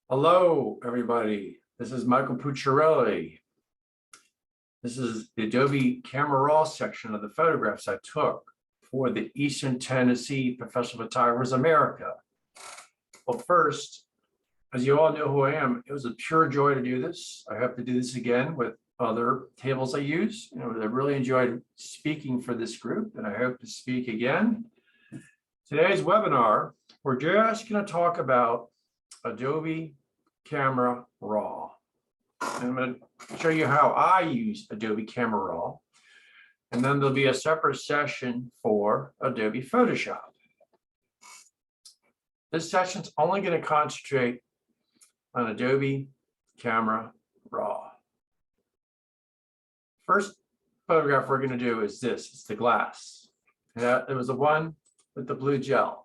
Hello, everybody. This is Michael Pucciarelli. This is the Adobe Camera Raw section of the photographs I took for the Eastern Tennessee Professional Photographers America. Well, first, as you all know who I am, it was a pure joy to do this. I hope to do this again with other tables I use. I really enjoyed speaking for this group, and I hope to speak again. Today's webinar, we're just going to talk about Adobe Camera Raw. And I'm going to show you how I use Adobe Camera Raw. And then there'll be a separate session for Adobe Photoshop. This session's only going to concentrate on Adobe Camera Raw. First photograph we're going to do is this. It's the glass. It was the one with the blue gel.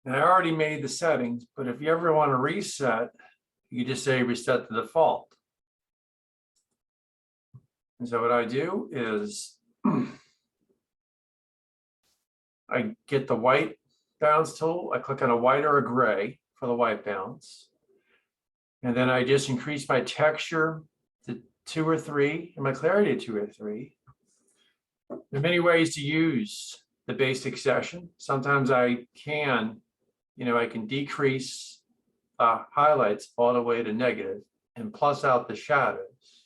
And I already made the settings, but if you ever want to reset, you just say reset to default. And so what I do is I get the white balance tool. I click on a white or a gray for the white balance. And then I just increase my texture to 2 or 3 and my clarity to 2 or 3. There are many ways to use the basic session. Sometimes I can decrease highlights all the way to negative and plus out the shadows.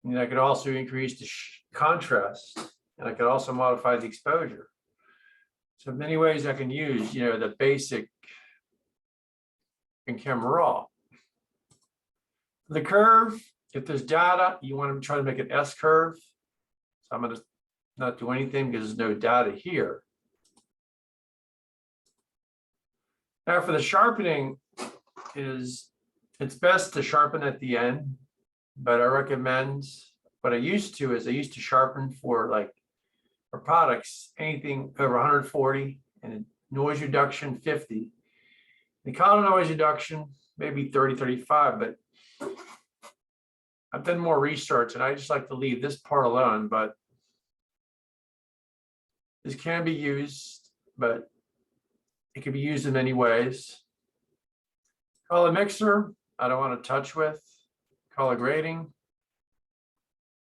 And I could also increase the contrast, and I could also modify the exposure. So many ways I can use, the basic in Camera Raw. The curve, if there's data, you want to try to make an S curve. So I'm going to not do anything because there's no data here. Now for the sharpening, it's best to sharpen at the end, but I recommend what I used to sharpen for products, anything over 140 and noise reduction 50. The color noise reduction, maybe 30, 35, but I've done more research and I just like to leave this part alone, but this can be used, but it can be used in many ways. Color mixer, I don't want to touch with. Color grading,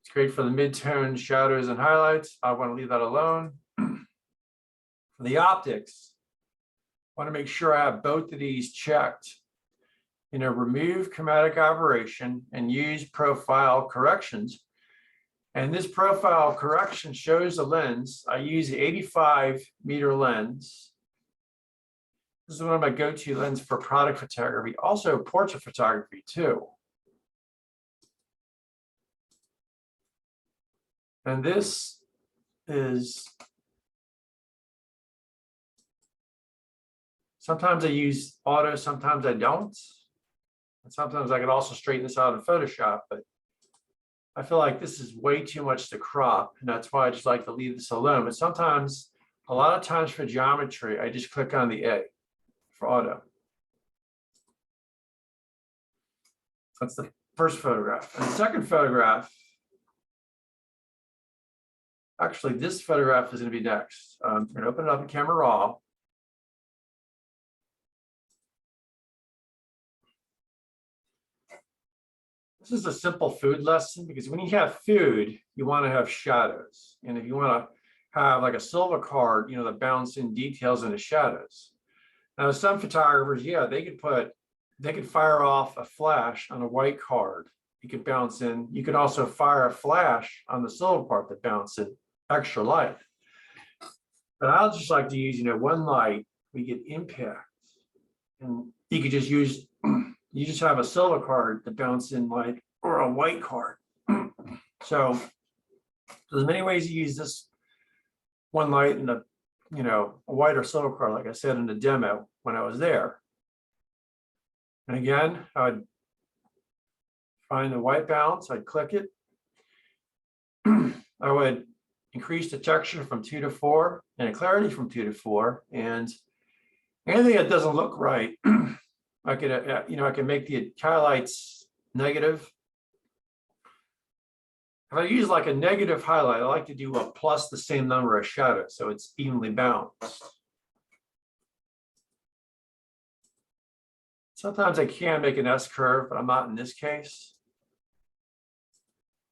it's great for the mid-tone shadows and highlights. I want to leave that alone. For the optics, I want to make sure I have both of these checked. Remove chromatic aberration and use profile corrections. And this profile correction shows the lens. I use the 85-meter lens. This is one of my go-to lenses for product photography, also portrait photography too. And this is, sometimes I use auto, sometimes I don't. And sometimes I could also straighten this out in Photoshop, but I feel like this is way too much to crop, and that's why I just like to leave this alone. But sometimes, a lot of times for geometry, I just click on the A for auto. That's the first photograph. And the second photograph, actually, this photograph is going to be next. I'm going to open it up in Camera Raw. This is a simple food lesson because when you have food, you want to have shadows. And if you want to have like a silver card, the bounce in details in the shadows. Now, some photographers, they could fire off a flash on a white card. You could bounce in. You could also fire a flash on the silver part that bounce in extra light. But I'll just like to use, one light, we get impact. And you could just use, you just have a silver card that bounce in light or a white card. So there's many ways to use this one light and a white or silver card, like I said in the demo when I was there. And again, I'd find the white balance, I'd click it. I would increase the texture from 2 to 4 and the clarity from 2 to 4. And anything that doesn't look right, I could, I can make the highlights negative. If I use like a negative highlight, I like to do a plus the same number of shadows, so it's evenly balanced. Sometimes I can make an S curve, but I'm not in this case.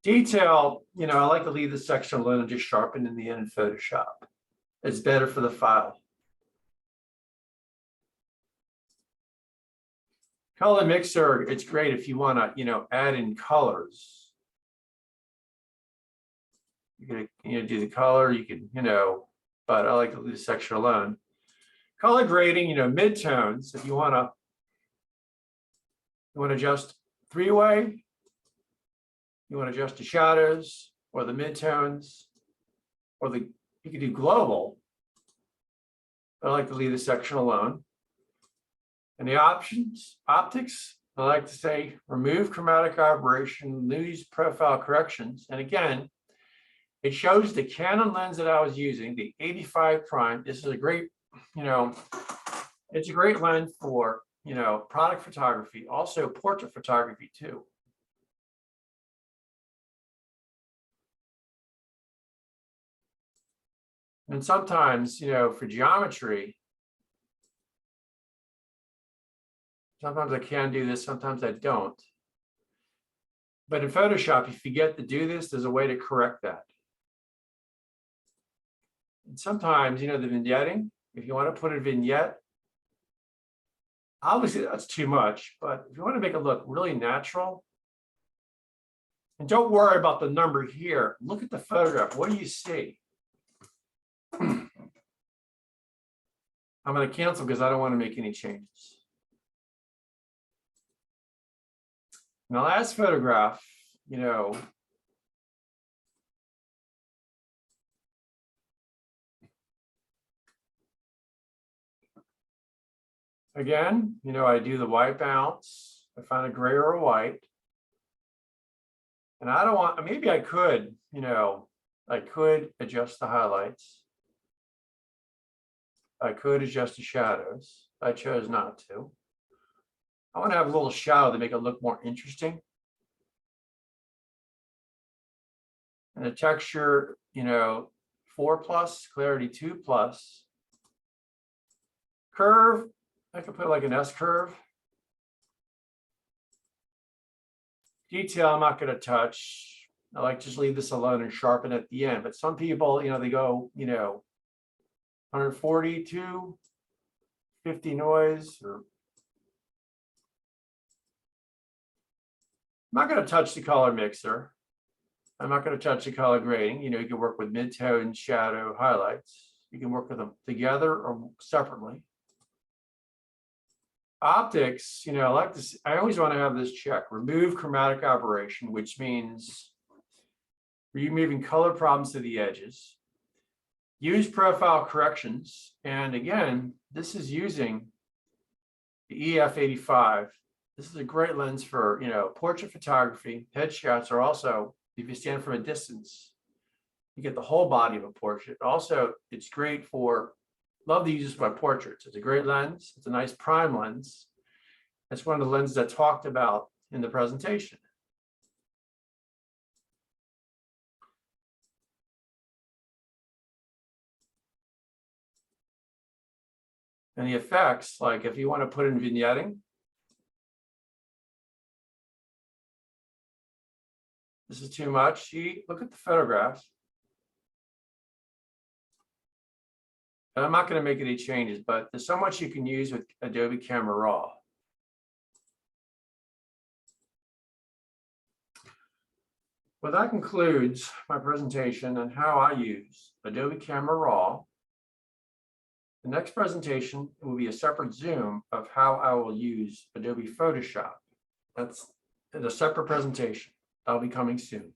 Detail, I like to leave this section alone and just sharpen in the end in Photoshop. It's better for the file. Color mixer, it's great if you want to, add in colors. You can, do the color, you can, but I like to leave this section alone. Color grading, midtones, if you want to adjust three-way, you want to adjust the shadows or the midtones, or you can do global. But I like to leave this section alone. And the options, optics, I like to say remove chromatic aberration, lose profile corrections. And again, it shows the Canon lens that I was using, the 85 prime. This is a great, it's a great lens for, product photography, also portrait photography too. And sometimes, for geometry, sometimes I can do this, sometimes I don't. But in Photoshop, if you forget to do this, there's a way to correct that. And sometimes, the vignetting, if you want to put a vignette, obviously that's too much, but if you want to make it look really natural, and don't worry about the number here, look at the photograph. What do you see? I'm going to cancel because I don't want to make any changes. And the last photograph, again, I do the white bounce. I find a gray or a white. And I don't want, maybe I could, I could adjust the highlights. I could adjust the shadows. I chose not to. I want to have a little shadow to make it look more interesting. And the texture, 4+, clarity 2+. Curve, I could put like an S curve. Detail, I'm not going to touch. I like to just leave this alone and sharpen at the end. But some people, they go, 140 to 50 noise. Or I'm not going to touch the color mixer. I'm not going to touch the color grading. You can work with mid-tone, shadow, highlights. You can work with them together or separately. Optics, I like this. I always want to have this check. Remove chromatic aberration, which means removing color problems to the edges. Use profile corrections. And again, this is using the EF85. This is a great lens for, portrait photography. Headshots are also, if you stand from a distance, you get the whole body of a portrait. Also, it's great for, love to use this for portraits. It's a great lens. It's a nice prime lens. It's one of the lenses that talked about in the presentation. And the effects, like if you want to put in vignetting, this is too much. See, look at the photographs. And I'm not going to make any changes, but there's so much you can use with Adobe Camera Raw. Well, that concludes my presentation on how I use Adobe Camera Raw. The next presentation will be a separate Zoom of how I will use Adobe Photoshop. That's a separate presentation. That'll be coming soon.